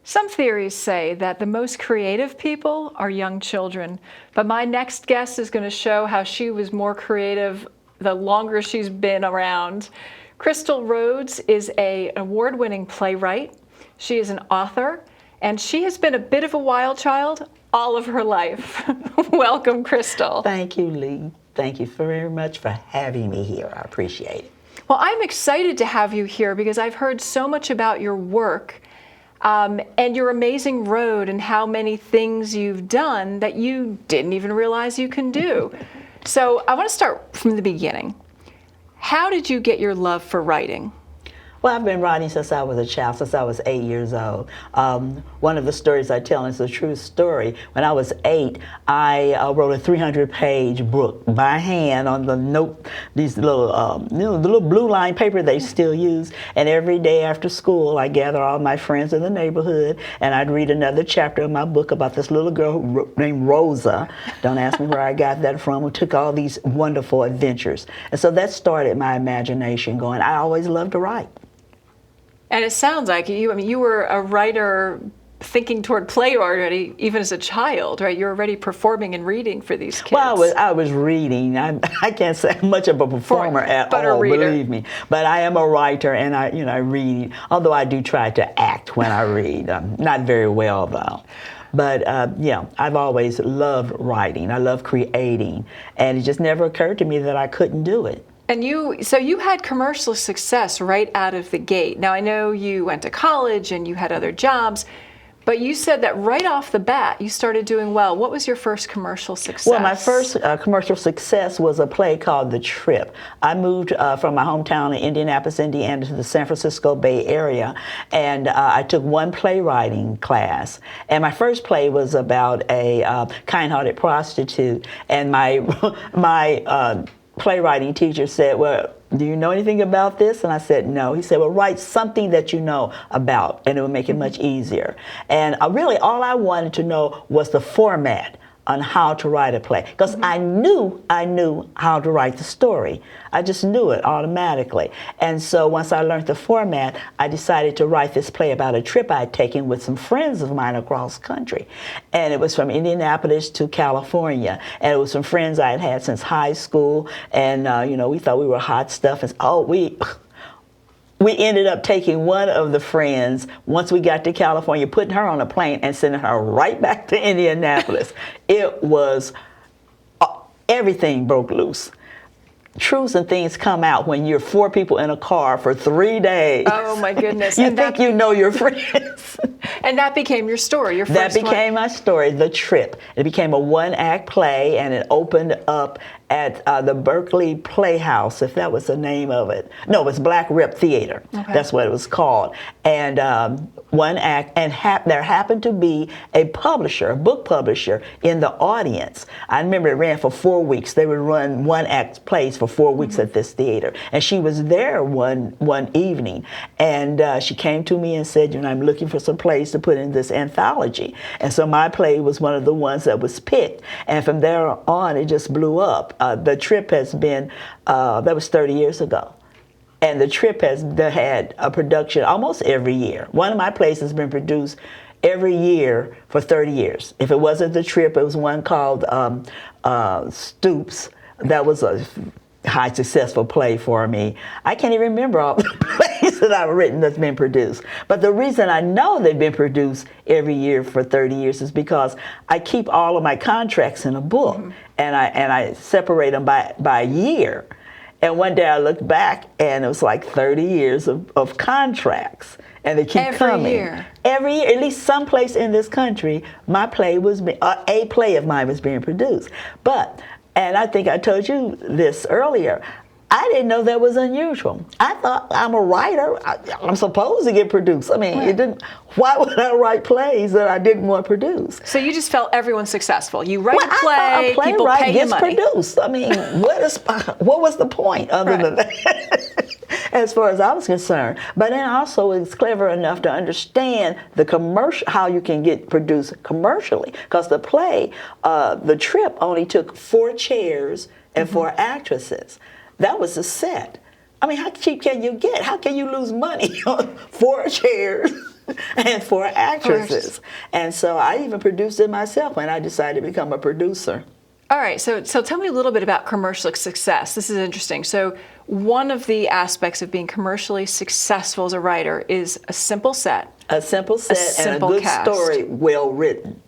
Some theories say that the most creative people are young children, but my next guest is going to show how she was more creative the longer she's been around. Crystal Rhodes is an award-winning playwright. She is an author, and she has been a bit of a wild child all of her life. Welcome, Crystal. Thank you, Lee. Thank you very much for having me here. I appreciate it. Well, I'm excited to have you here because I've heard so much about your work and your amazing road and how many things you've done that you didn't even realize you can do. So I want to start from the beginning. How did you get your love for writing? Well, I've been writing since I was a child, since I was 8 years old. One of the stories I tell is a true story. When I was 8, I wrote a 300-page book by hand on these little, the little blue line paper they still use. And every day after school, I gather all my friends in the neighborhood, and I'd read another chapter of my book about this little girl named Rosa. Don't ask me where I got that from. Who took all these wonderful adventures. And so that started my imagination going. I always loved to write. And it sounds like you were a writer thinking toward play already, even as a child, right? You're already performing and reading for these kids. Well, I was reading. I can't say I'm much of a performer at all, believe me. But I am a writer, and I read. Although I do try to act when I read, not very well though. But yeah, I've always loved writing. I love creating, and it just never occurred to me that I couldn't do it. And so you had commercial success right out of the gate. Now, I know you went to college and you had other jobs, but you said that right off the bat you started doing well. What was your first commercial success? Well, my first commercial success was a play called The Trip. I moved from my hometown in Indianapolis, Indiana to the San Francisco Bay Area, and I took one playwriting class. And my first play was about a kind-hearted prostitute, and my playwriting teacher said, well, do you know anything about this? And I said, no. He said, well, write something that you know about, and it will make it much easier. And really all I wanted to know was the format on how to write a play, because I knew how to write the story. I just knew it automatically. And so once I learned the format, I decided to write this play about a trip I'd taken with some friends of mine across country. And it was from Indianapolis to California. And it was some friends I had had since high school. And, we thought we were hot stuff. And we ended up taking one of the friends, once we got to California, putting her on a plane and sending her right back to Indianapolis. It was, everything broke loose. Truths and things come out when you're 4 people in a car for 3 days. Oh my goodness. You think you know your friends. And that became your story, your first one? That became my story, The Trip. It became a one-act play, and it opened up at the Berkeley Playhouse, if that was the name of it. No, it was Black Rip Theater. Okay. That's what it was called. And one act, and there happened to be a publisher, a book publisher, in the audience. I remember it ran for 4 weeks. They would run one-act plays for 4 weeks at this theater. And she was there one evening, and she came to me and said, I'm looking for some plays to put in this anthology. And so my play was one of the ones that was picked. And from there on, it just blew up. The Trip has been, that was 30 years ago. And The Trip has had a production almost every year. One of my plays has been produced every year for 30 years. If it wasn't The Trip, it was one called Stoops. That was a high successful play for me. I can't even remember all the plays that I've written that's been produced. But the reason I know they've been produced every year for 30 years is because I keep all of my contracts in a book, and I separate them by year. And one day I looked back, and it was like 30 years of contracts. And they keep coming. Every year, at least someplace in this country, my play was, a play of mine was being produced. And I think I told you this earlier, I didn't know that was unusual. I thought, I'm a writer, I'm supposed to get produced. I mean, why would I write plays that I didn't want produced? So you just felt everyone's successful. You write a play, people pay you money. Produced. I mean, what was the point other than that? As far as I was concerned. But then also it's clever enough to understand the commercial, how you can get produced commercially. Because the play, The Trip, only took 4 chairs and 4 actresses. That was a set. I mean, how cheap can you get? How can you lose money on 4 chairs and 4 actresses. And so I even produced it myself when I decided to become a producer. All right, so tell me a little bit about commercial success. This is interesting. So one of the aspects of being commercially successful as a writer is a simple set. A simple set and a good cast. Story, well written.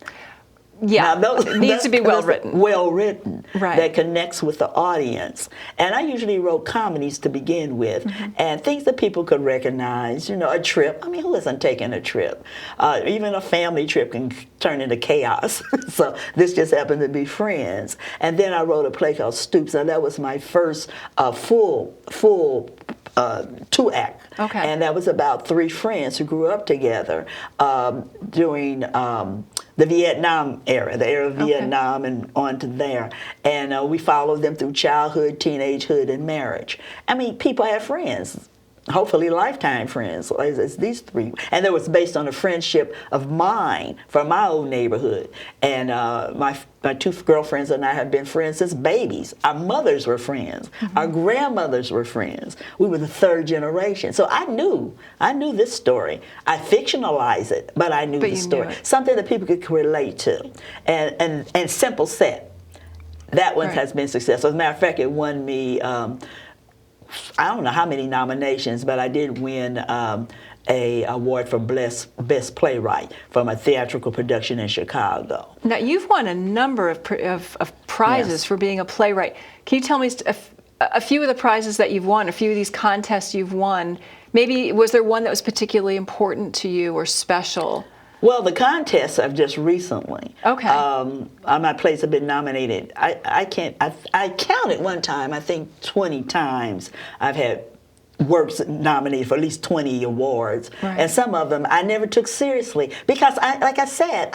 Yeah, Now, it needs to be well written. Well written, right. That connects with the audience. And I usually wrote comedies to begin with, and things that people could recognize. You know, a trip. I mean, who isn't taking a trip? Even a family trip can turn into chaos. So this just happened to be Friends. And then I wrote a play called Stoops, and that was my first full 2-act. Okay. And that was about 3 friends who grew up together during the Vietnam era, the era of Vietnam and on to there. And we followed them through childhood, teenagehood, and marriage. I mean, people have friends. Hopefully lifetime friends, as these 3. And that was based on a friendship of mine from my old neighborhood. And my 2 girlfriends and I have been friends since babies. Our mothers were friends. Our grandmothers were friends. We were the 3rd generation. So I knew this story. I fictionalized it, but I knew the story. Something that people could relate to. And simple set. That one has been successful. As a matter of fact, it won me I don't know how many nominations, but I did win a award for best playwright from a theatrical production in Chicago. Now you've won a number of prizes for being a playwright. Can you tell me a few of the prizes that you've won, a few of these contests you've won? Maybe was there one that was particularly important to you or special? Well, the contests I've just recently. Okay. My plays have been nominated. I counted one time, I think 20 times I've had works nominated for at least 20 awards. Right. And some of them I never took seriously because, like I said,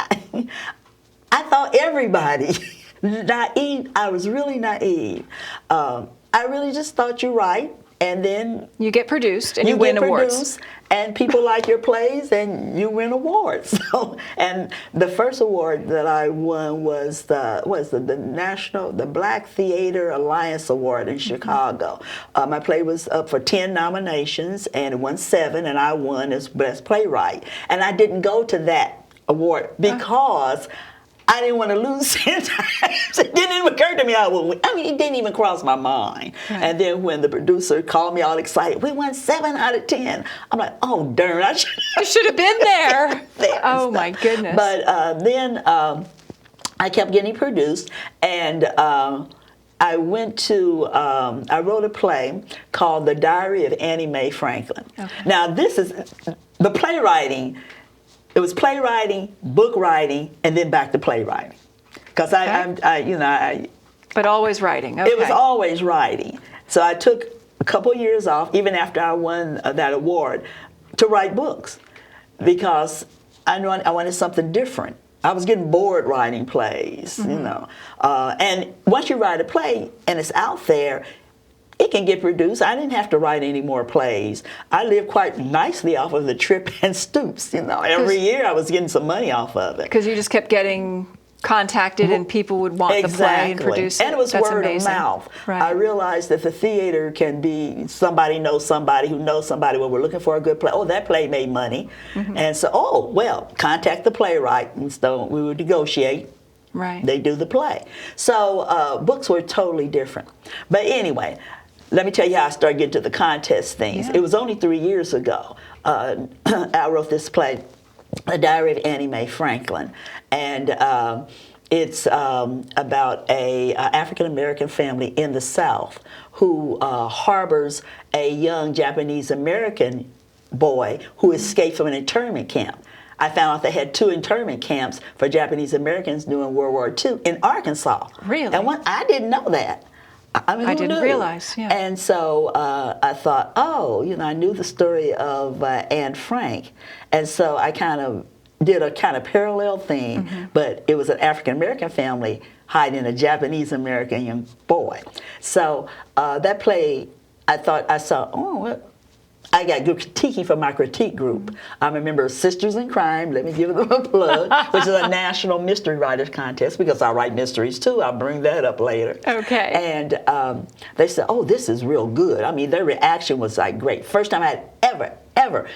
I thought everybody, naive, I was really naive. I really just thought you're right. And then you get produced and you win awards. And people like your plays and you win awards. So, and the first award that I won was the Black Theater Alliance Award in Chicago. My play was up for 10 nominations and it won 7, and I won as Best Playwright. And I didn't go to that award because I didn't want to lose 10 times. It didn't even occur to me I would win. I mean, it didn't even cross my mind. Right. And then when the producer called me all excited, we won 7 out of 10. I'm like, oh, darn, I should have been there. Oh, my goodness. But then I kept getting produced, and I went to, I wrote a play called The Diary of Annie Mae Franklin. Okay. Now, this is the playwriting. It was playwriting, book writing, and then back to playwriting. Because But always writing. Okay. It was always writing. So I took a couple years off, even after I won that award, to write books, because I wanted something different. I was getting bored writing plays, you know. And once you write a play and it's out there, it can get produced. I didn't have to write any more plays. I lived quite nicely off of the Trip and Stoops. You know, every year I was getting some money off of it. Because you just kept getting contacted and people would want the play and produce it. And it was word of mouth. Right. I realized that the theater can be somebody knows somebody who knows somebody. Well, we're looking for a good play. Oh, that play made money. And so, contact the playwright. And so we would negotiate. Right. They do the play. So books were totally different. But anyway, let me tell you how I started getting to the contest things. Yeah. It was only 3 years ago. I wrote this play, The Diary of Annie Mae Franklin, and it's about a African-American family in the South who harbors a young Japanese-American boy who escaped from an internment camp. I found out they had 2 internment camps for Japanese-Americans during World War II in Arkansas. Really? And I didn't know that. I mean, I didn't realize, yeah. And so I thought, I knew the story of Anne Frank. And so I kind of did a kind of parallel thing, but it was an African-American family hiding a Japanese-American young boy. So that play, I saw, I got good critiquing from my critique group. I'm a member of Sisters in Crime, let me give them a plug, which is a national mystery writers contest because I write mysteries too. I'll bring that up later. Okay. And they said, oh, this is real good. I mean, their reaction was like great. First time I had ever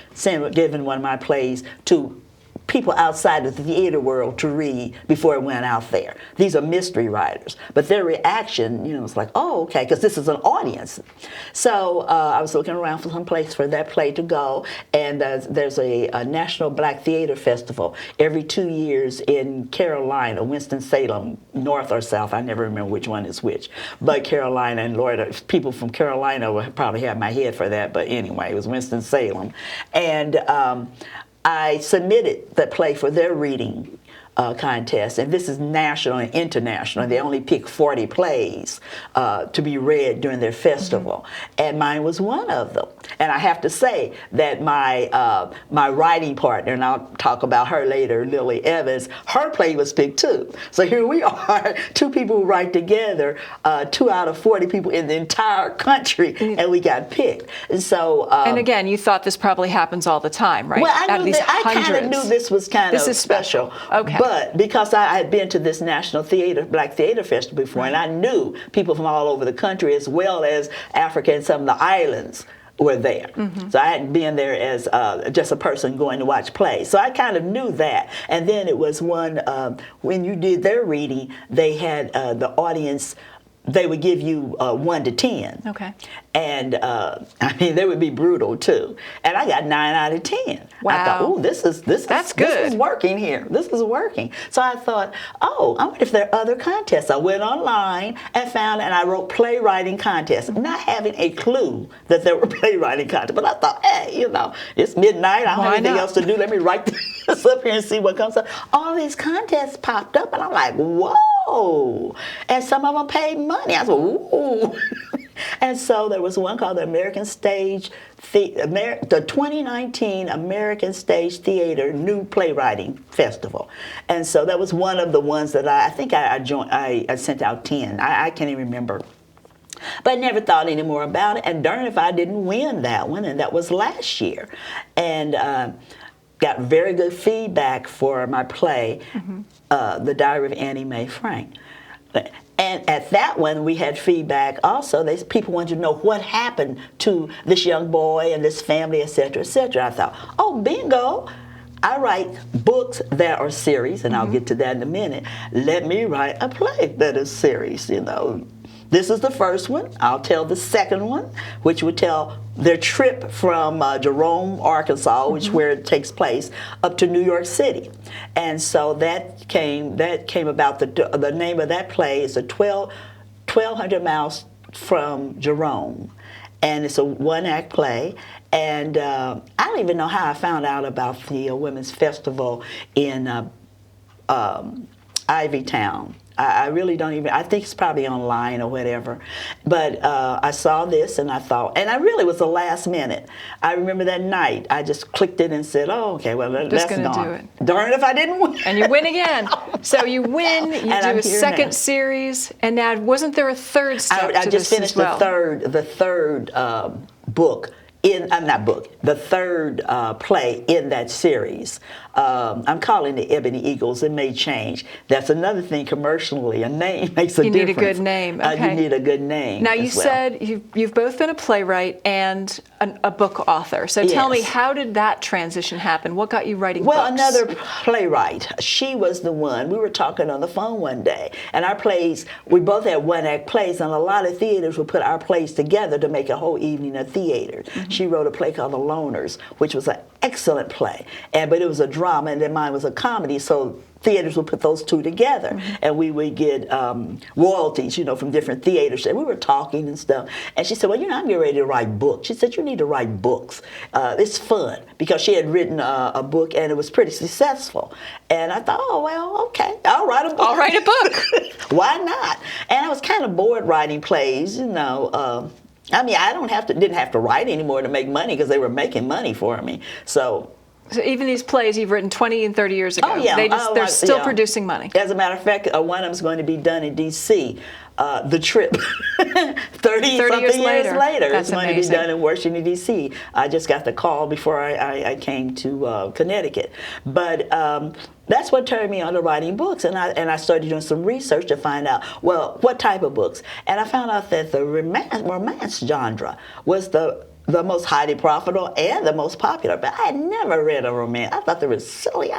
given one of my plays to people outside of the theater world to read before it went out there. These are mystery writers, but their reaction, was like, oh, okay, because this is an audience. So I was looking around for some place for that play to go, and there's a National Black Theater Festival every 2 years in Carolina, Winston-Salem, north or south. I never remember which one is which, but Carolina and Lord, people from Carolina will probably have my head for that, but anyway, it was Winston-Salem. And I submitted the play for their reading contest, and this is national and international. They only pick 40 plays to be read during their festival, and mine was one of them. And I have to say that my writing partner, and I'll talk about her later, Lily Evans, her play was picked too. So here we are, two people who write together, 2 out of 40 people in the entire country, and we got picked. And so, and again, you thought this probably happens all the time, right? Well, I kind of knew this was kind of special. Okay. But because I had been to this National Black Theater Festival before, and I knew people from all over the country as well as Africa and some of the islands were there. So I hadn't been there as just a person going to watch plays. So I kind of knew that. And then it was one, when you did their reading, they had the audience, they would give you 1 to 10. Okay. And I mean, they would be brutal too. And I got 9 out of 10. Wow. I thought, ooh, this is working here. This is working. So I thought, oh, I wonder if there are other contests. I went online and found, and I wrote playwriting contests, not having a clue that there were playwriting contests. But I thought, hey, it's midnight. I don't have anything else to do. Let me write this up here and see what comes up. All these contests popped up, and I'm like, whoa. And some of them paid money. I said, ooh. And so there was one called the the 2019 American Stage Theater New Playwriting Festival. And so that was one of the ones that I think I joined. I sent out 10. I can't even remember. But I never thought any more about it. And darn if I didn't win that one. And that was last year. And got very good feedback for my play, The Diary of Annie Mae Frank. And at that one, we had feedback also. People wanted to know what happened to this young boy and this family, et cetera, et cetera. I thought, oh, bingo. I write books that are series, and I'll get to that in a minute. Let me write a play that is series, This is the first one. I'll tell the second one, which would tell their trip from Jerome, Arkansas, which is where it takes place, up to New York City. And so that came about. The name of that play is 1,200 Miles from Jerome. And it's a one-act play. And I don't even know how I found out about the Women's Festival in Ivytown. I really don't even, I think it's probably online or whatever. But I saw this and I thought, and I really was the last minute. I remember that night, I just clicked it and said, oh, okay, well, that's gonna do it. Darn if I didn't win. And you win again. So you win, you do a second series, and now wasn't there a third step I just finished the third book. The third play in that series. I'm calling it Ebony Eagles. It may change. That's another thing commercially. A name makes a difference. You need a good name. Okay. You need a good name. Now, you said you've both been a playwright and a book author. So tell me, how did that transition happen? What got you writing books? Well, another playwright. She was the one. We were talking on the phone one day, and our plays, we both had one-act plays, and a lot of theaters would put our plays together to make a whole evening of theater. She wrote a play called The Loners, which was an excellent play, but it was a drama, and then mine was a comedy, so theaters would put those two together, and we would get royalties, from different theaters. And we were talking and stuff, and she said, well, I'm getting ready to write books. She said, you need to write books. It's fun, because she had written a book, and it was pretty successful. And I thought, oh, well, okay, I'll write a book. I'll write a book. Why not? And I was kind of bored writing plays, I mean, didn't have to write anymore to make money, because they were making money for me. So even these plays you've written 20 and 30 years ago, oh, yeah. they're still producing money. As a matter of fact, one of them is going to be done in D.C. The Trip, 30 years later. That's it's going to be done in Washington, D.C. I just got the call before I came to Connecticut. But that's what turned me on to writing books, and I started doing some research to find out, well, what type of books. And I found out that the romance genre was the the most highly profitable and the most popular. But I had never read a romance. I thought they were silly.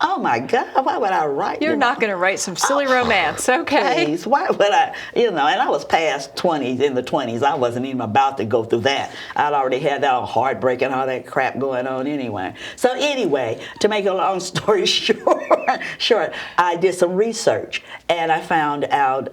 Oh my God, why would I write? You're not going to write some silly romance, okay? Please, why would I? And I was past 20s, in the 20s. I wasn't even about to go through that. I'd already had that heartbreak and all that crap going on anyway. So anyway, to make a long story short, I did some research and I found out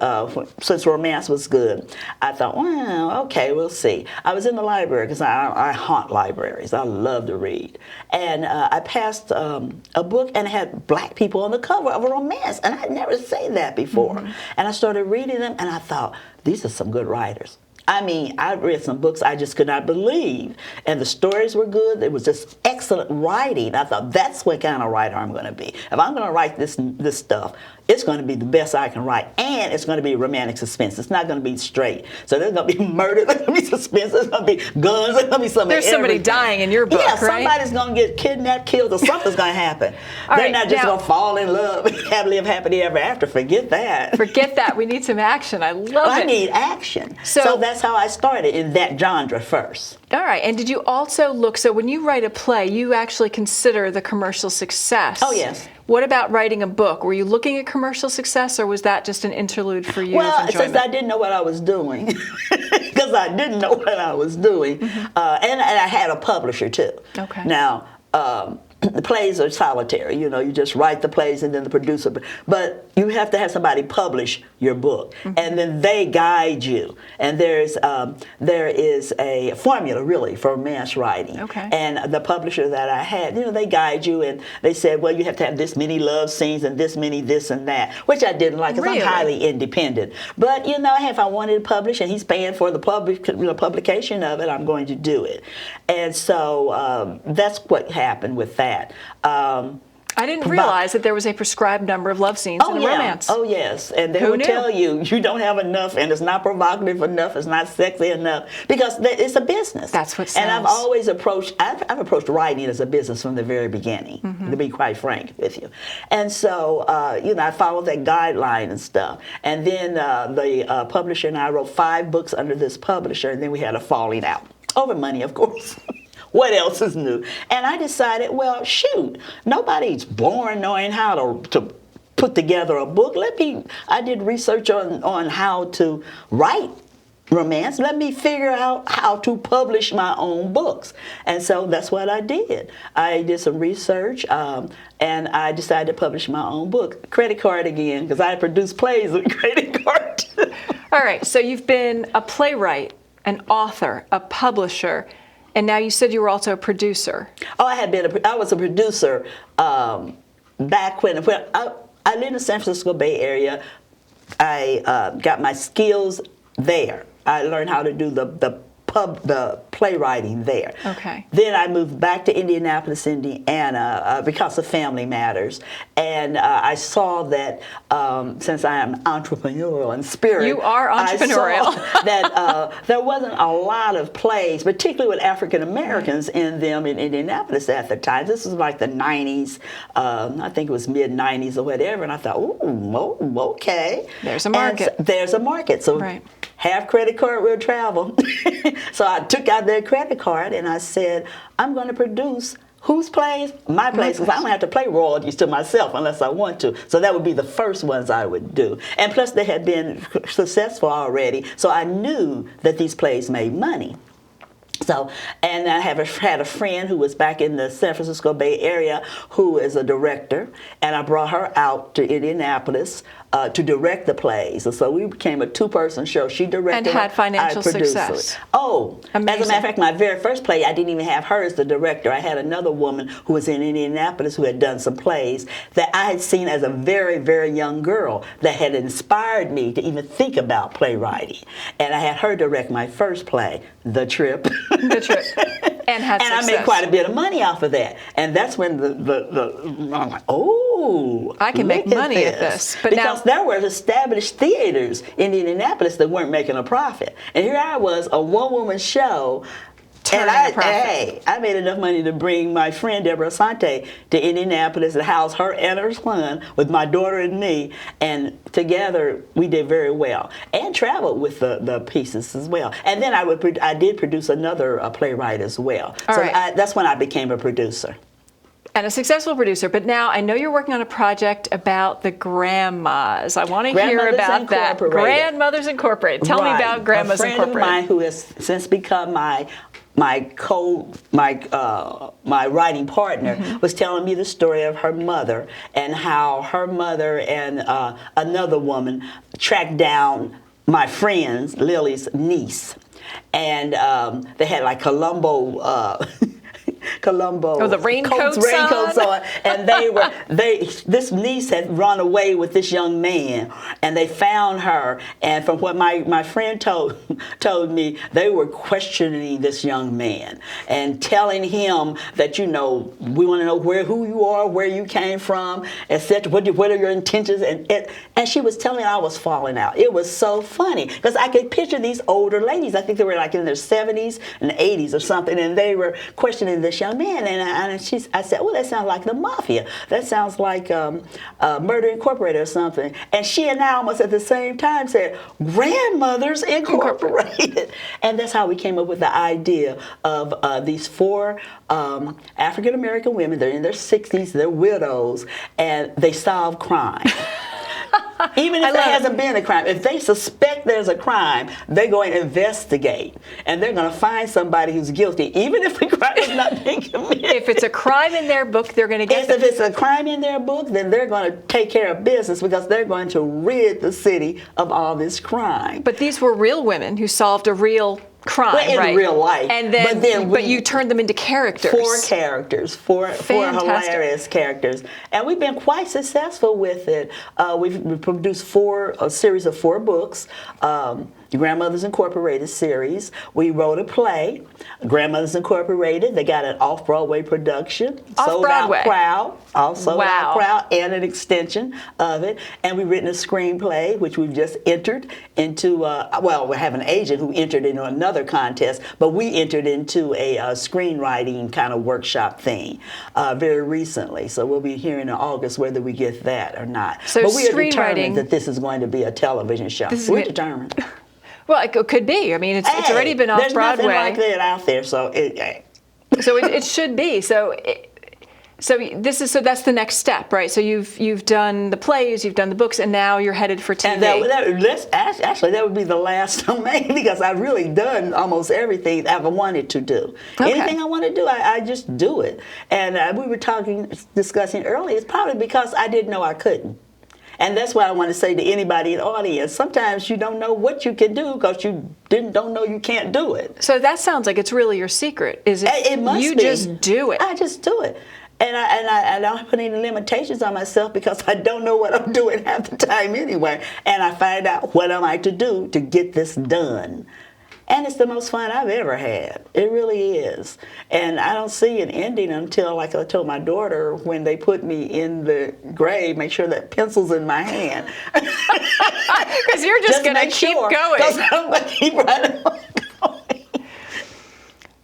since romance was good, I thought, well, okay, we'll see. I was in the library because I haunt libraries. I love to read, and I passed a book and it had black people on the cover of a romance, and I'd never seen that before. And I started reading them, and I thought, these are some good writers. I mean, I read some books I just could not believe, and the stories were good. It was just excellent writing. I thought, that's what kind of writer I'm going to be. If I'm going to write this stuff, it's going to be the best I can write, and it's going to be romantic suspense. It's not going to be straight. So there's going to be murder, there's going to be suspense, there's going to be guns, there's going to be something. There's somebody dying in your book, yeah, right? Somebody's going to get kidnapped, killed, or something's going to happen. They're not just going to fall in love, happily happily ever after. Forget that. Forget that. We need some action. I love it. I need action. So that's how I started in that genre first. All right. And did you also look, so when you write a play, you actually consider the commercial success. Oh, yes. What about writing a book? Were you looking at commercial success, or was that just an interlude for you? Well, of enjoyment? since I didn't know what I was doing, because I didn't know what I was doing, and I had a publisher too. Okay. Now, the plays are solitary. You just write the plays and then the producer. But you have to have somebody publish your book, and then they guide you. And there is a formula really for romance writing. Okay. And the publisher that I had, they guide you, and they said, well, you have to have this many love scenes and this many this and that, which I didn't like because Really? I'm highly independent. But if I wanted to publish and he's paying for the publication of it, I'm going to do it. And so that's what happened with that. I didn't realize that there was a prescribed number of love scenes in a romance. Oh, yes. And they Who will knew? tell you don't have enough, and it's not provocative enough, it's not sexy enough, because it's a business. That's what And I've sells. always I've approached writing as a business from the very beginning, to be quite frank with you. And so, I followed that guideline and stuff. And then the publisher and I wrote 5 books under this publisher, and then we had a falling out. Over money, of course. What else is new? And I decided, well, shoot, nobody's born knowing how to put together a book. I did research on how to write romance. Let me figure out how to publish my own books. And so that's what I did. I did some research, and I decided to publish my own book. Credit card again, because I produce plays with credit card. All right. So you've been a playwright, an author, a publisher, and now you said you were also a producer. Oh, I was a producer back when I lived in the San Francisco Bay Area. I got my skills there. I learned how to do the playwriting there. Okay. Then I moved back to Indianapolis, Indiana, because of family matters, and I saw that since I am entrepreneurial in spirit, you are entrepreneurial. I saw that there wasn't a lot of plays, particularly with African Americans in them in Indianapolis at the time. This was like the 90s, I think it was mid 90s or whatever, and I thought, ooh, okay. There's a market. There's a market. So right. Have credit card will travel. So I took out their credit card and I said, I'm going to produce whose plays? My plays, because I don't have to pay royalties to myself unless I want to. So that would be the first ones I would do. And plus they had been successful already, so I knew that these plays made money. So, and I had a friend who was back in the San Francisco Bay Area who is a director, and I brought her out to Indianapolis to direct the plays. And so we became a 2-person show. She directed and had financial I produced success. It. Oh, amazing. As a matter of fact, my very first play, I didn't even have her as the director. I had another woman who was in Indianapolis who had done some plays that I had seen as a very, very young girl that had inspired me to even think about playwriting. And I had her direct my first play, The Trip. The Trip. And had success. I made quite a bit of money off of that. And that's when I'm like, oh, I can make money at this. But because there were established theaters in Indianapolis that weren't making a profit. And here I was, a one-woman show, turning a profit. I made enough money to bring my friend Deborah Asante to Indianapolis to house her and her son with my daughter and me, and together we did very well and traveled with the pieces as well. And then I did produce another playwright as well. That's when I became a producer. And a successful producer, but now I know you're working on a project about the grandmas. I want to hear about that. Grandmothers Incorporated. Tell me about Grandmas Incorporated. A friend of mine who has since become my writing partner was telling me the story of her mother and how her mother and another woman tracked down my friend's Lily's niece, and they had like Columbo the raincoats on. And this niece had run away with this young man, and they found her, and from what my friend told me, they were questioning this young man and telling him that, we want to know who you are, where you came from, etc. What are your intentions? And she was telling me I was falling out. It was so funny because I could picture these older ladies. I think they were like in their 70s and 80s or something, and they were questioning this young man, and I said, well, that sounds like the mafia. That sounds like Murder Incorporated or something. And she and I almost at the same time said, Grandmothers Incorporated. And that's how we came up with the idea of these 4 African-American women. They're in their 60s, they're widows, and they solve crime. Even if there hasn't been a crime, if they suspect there's a crime, they go and investigate, and they're going to find somebody who's guilty, even if the crime has not been committed. If it's a crime in their book, they're going to get. If it's a crime in their book, then they're going to take care of business because they're going to rid the city of all this crime. But these were real women who solved a real crime, in real life. And but you turned them into characters. 4 characters, four hilarious characters, and we've been quite successful with it. We've produced a series of 4 books. The Grandmothers Incorporated series. We wrote a play, Grandmothers Incorporated. They got an off-Broadway production. Off-Broadway. Sold out crowd, and an extension of it. And we've written a screenplay, which we've just entered into, we have an agent who entered into another contest, but we entered into a screenwriting kind of workshop thing very recently. So we'll be hearing in August whether we get that or not. So but we are determined that this is going to be a television show. We're determined. Well, it could be. I mean, it's already been off Broadway. There's nothing like that out there, so it should be. So that's the next step, right? So you've done the plays, you've done the books, and now you're headed for TV. And actually that would be the last of me because I've really done almost everything I've wanted to do. Okay. Anything I want to do, I just do it. And we were discussing earlier. It's probably because I didn't know I couldn't. And that's what I want to say to anybody in the audience. Sometimes you don't know what you can do because you don't know you can't do it. So that sounds like it's really your secret. Is it? It must you be. Just do it. I just do it. And I don't put any limitations on myself because I don't know what I'm doing half the time anyway. And I find out what am I to do to get this done. And it's the most fun I've ever had. It really is. And I don't see an ending until, like I told my daughter, when they put me in the grave, make sure that pencil's in my hand. Because you're just going to keep going. Because I'm going to keep right on going.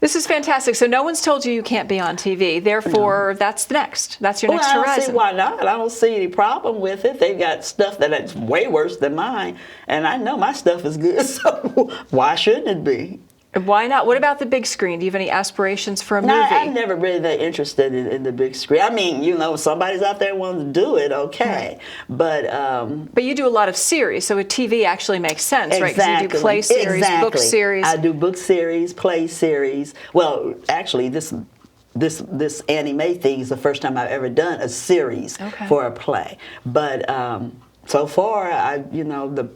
This is fantastic. So no one's told you can't be on TV. Therefore, that's the next. That's your next horizon. I don't see why not. I don't see any problem with it. They've got stuff that's way worse than mine. And I know my stuff is good, so why shouldn't it be? Why not? What about the big screen? Do you have any aspirations for a movie? I'm never really that interested in the big screen. I mean, if somebody's out there wanting to do it, okay. Right. But you do a lot of series, so a TV actually makes sense, exactly. right? Because you do play series, book series. I do book series, play series. Well, actually, this anime thing is the first time I've ever done a series for a play. But so far, the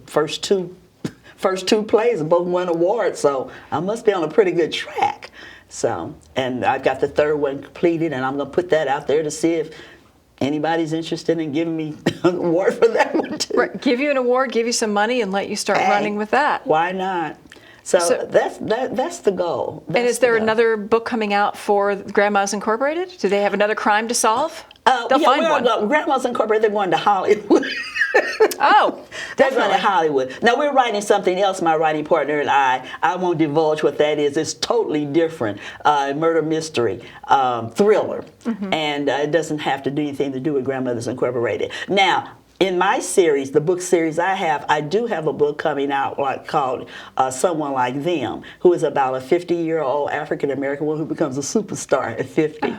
first two plays both won awards, so I must be on a pretty good track. So, and I've got the 3rd one completed, and I'm going to put that out there to see if anybody's interested in giving me an award for that one too. Right. Give you an award, give you some money, and let you start running with that. Why not? So that's the goal. And is there another book coming out for Grandmas Incorporated? Do they have another crime to solve? They'll find one. Grandma's Incorporated, they're going to Hollywood. Oh, They're going definitely. to Hollywood. Now, we're writing something else, my writing partner and I won't divulge what that is. It's totally different. Murder mystery, thriller. And it doesn't have to do anything to do with Grandmothers Incorporated. Now, in my series, the book series I do have a book coming out called Someone Like Them, who is about a 50-year-old African-American woman who becomes a superstar at 50.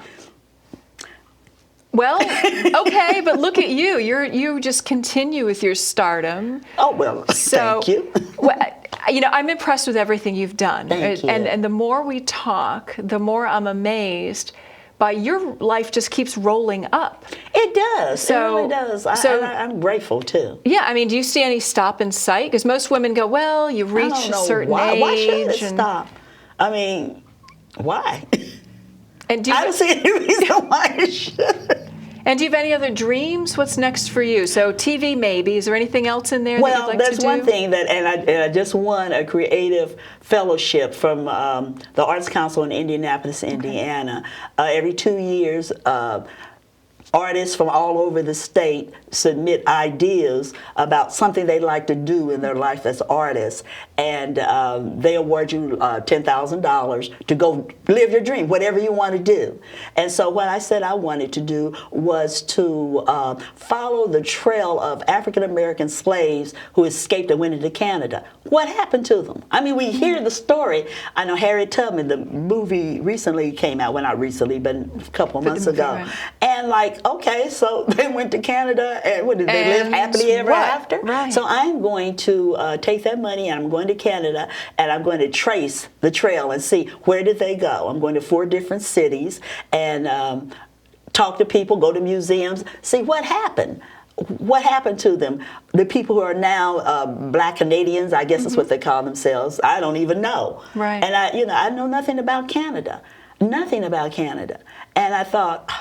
Well, okay, but look at you. You just continue with your stardom. Oh, well, thank you. Well, I'm impressed with everything you've done. Thank you. And the more we talk, the more I'm amazed by your life just keeps rolling up. It does. It really does. I'm grateful, too. Yeah, I mean, do you see any stop in sight? Because most women go, well, you reach a certain age. Why should it stop? I mean, why? And I don't see any reason why it should. And do you have any other dreams? What's next for you? So TV maybe. Is there anything else in there that you'd like to do? Well, there's one thing and I just won a creative fellowship from the Arts Council in Indianapolis, Indiana. Every 2 years, artists from all over the state submit ideas about something they'd like to do in their life as artists, and they award you $10,000 to go live your dream, whatever you want to do. And so what I said I wanted to do was to follow the trail of African-American slaves who escaped and went into Canada. What happened to them? I mean, we hear the story. I know Harriet Tubman, the movie recently came out, well, not recently, but a couple of months ago. Right. And okay, so they went to Canada, and what did they live happily ever after? Right. So I'm going to take that money, and I'm going to Canada, and I'm going to trace the trail and see where did they go. I'm going to 4 different cities and talk to people, go to museums, see what happened. What happened to them? The people who are now Black Canadians, I guess is what they call themselves. I don't even know. Right. And I know nothing about Canada, nothing about Canada. And I thought,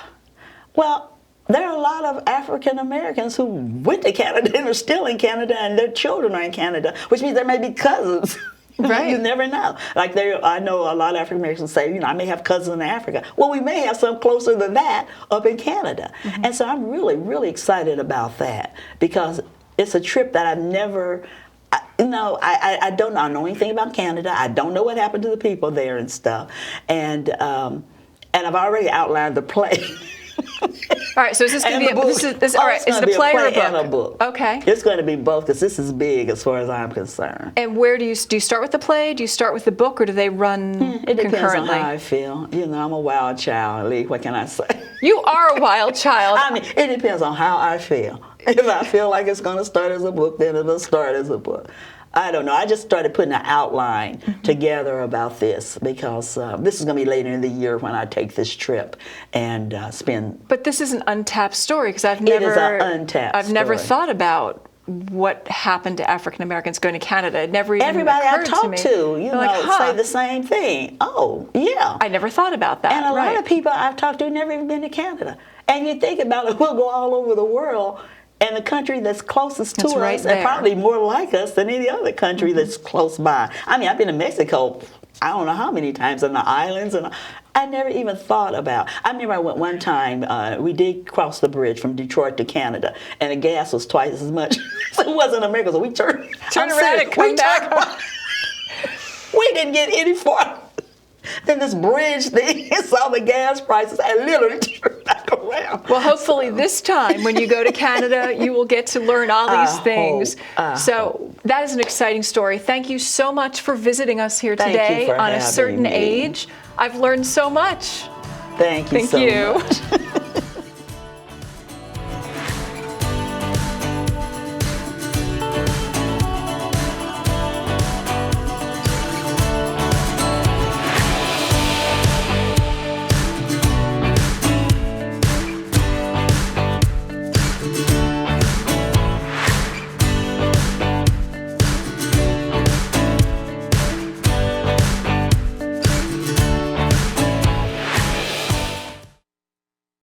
well, there are a lot of African Americans who went to Canada and are still in Canada, and their children are in Canada, which means there may be cousins. Right. You never know. I know a lot of African Americans say, I may have cousins in Africa. Well, we may have some closer than that up in Canada. And so I'm really, really excited about that because it's a trip that I've never. I don't know. I don't know anything about Canada. I don't know what happened to the people there and stuff. And I've already outlined the play. All right, so is this going to be all right? Is it a play or a book? And a book? Okay. It's going to be both because this is big as far as I'm concerned. And where do you start with the play? Do you start with the book, or do they run It depends concurrently? on how I feel. I'm a wild child, Lee. What can I say? You are a wild child. I mean, it depends on how I feel. If I feel like it's going to start as a book, then it'll start as a book. I don't know. I just started putting an outline together about this because this is going to be later in the year when I take this trip and spend. But this is an untapped story because I've It is an untapped I've never story. thought about what happened to African Americans going to Canada. It never even Everybody I occurred talk to me. say the same thing. Oh, yeah. I never thought about that. And a lot of people I've talked to never even been to Canada. And you think about it, we'll go all over the world. And the country that's closest to right us, there. and probably more like us than any other country that's close by. I mean, I've been to Mexico, I don't know how many times, on the islands, and I never even thought about. I remember I went one time, we did cross the bridge from Detroit to Canada, and the gas was twice as much. So it wasn't America, so we turned around and come back. We didn't get any farther than this bridge thing, and saw the gas prices, and literally turned back around. Well, hopefully this time when you go to Canada, you will get to learn all these things. So that is an exciting story. Thank you so much for visiting us here Thank you today for on A having Certain me. Age. I've learned so much. Thank you so much.